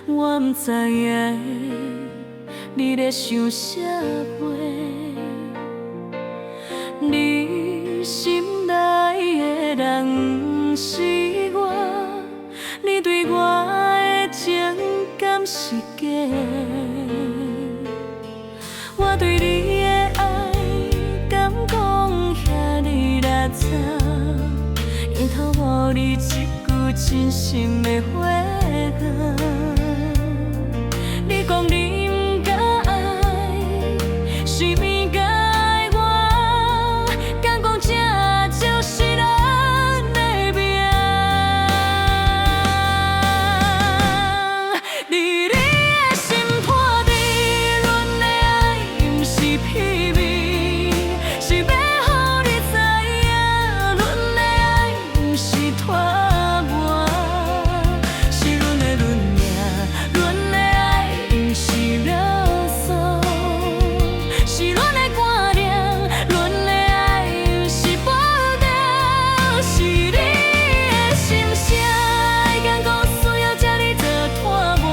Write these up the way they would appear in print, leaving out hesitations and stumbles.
我毋知影你咧想啥货，你心内的人毋是我，你对我的情敢是假？我对你的爱敢讲遐尼垃圾，用透予你一句真心的话语。你讲你不敢爱，是不敢爱我，敢讲这就是咱的命。你的心破底，阮的爱不是骗你，是要予你知影，阮的爱不是拖磨，是阮的论命，阮的爱不是勒索，是阮的观念，阮的爱不是保证，是你的心声，敢讲需要这呢做拖磨，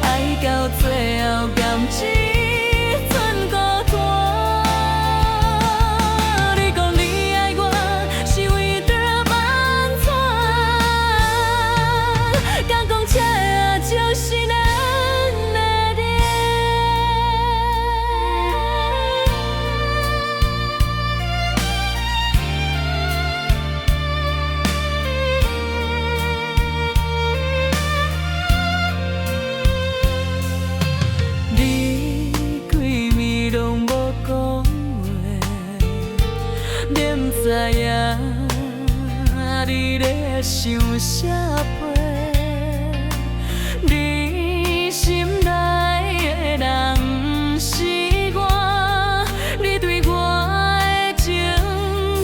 爱到最后甘只剩孤单。你讲你爱我，是为着安怎？敢讲这就是咱的命？你几暝拢无讲话，你毋知影你咧想啥货？你心内的人毋是我，你对我的情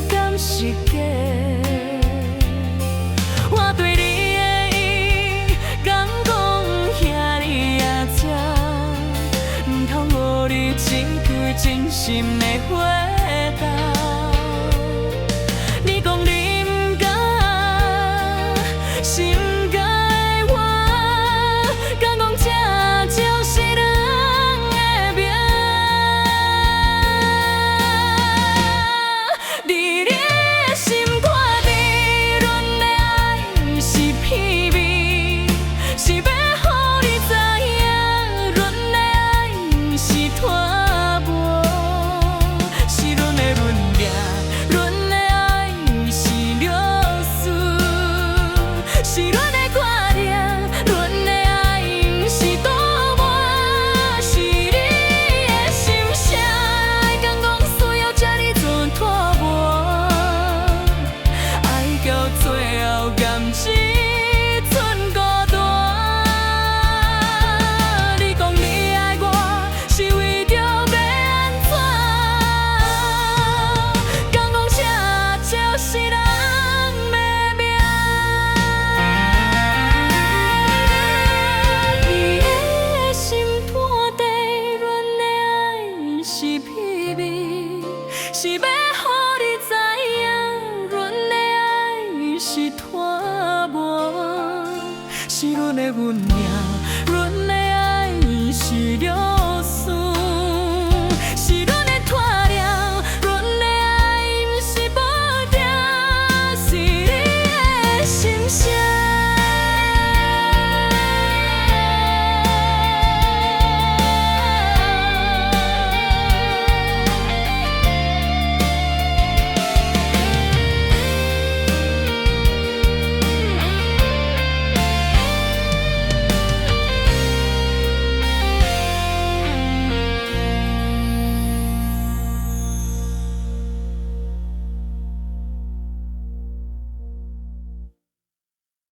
敢是假？我对你的意，敢讲遐尼野色，毋通予你一句真心的话语。你讲你不敢爱，是不敢爱我，敢讲这就是咱的命。你的心破底，阮的爱不是骗你，是要予你知影，阮的爱不是拖磨，是阮的论命，阮的爱不是勒索，是阮的观念，阮的爱不是赌博，是你的心声，敢讲需要这呢做拖磨，爱到最后甘只剩孤单。你讲你爱我，是为着要安怎？敢讲这就是咱的命？你的心破底，阮的爱不是骗你，是要予你知影，阮的爱不是拖磨，是阮的运命，阮的爱不是勒索，是阮的拖累，阮的爱不是保证，是你的心声。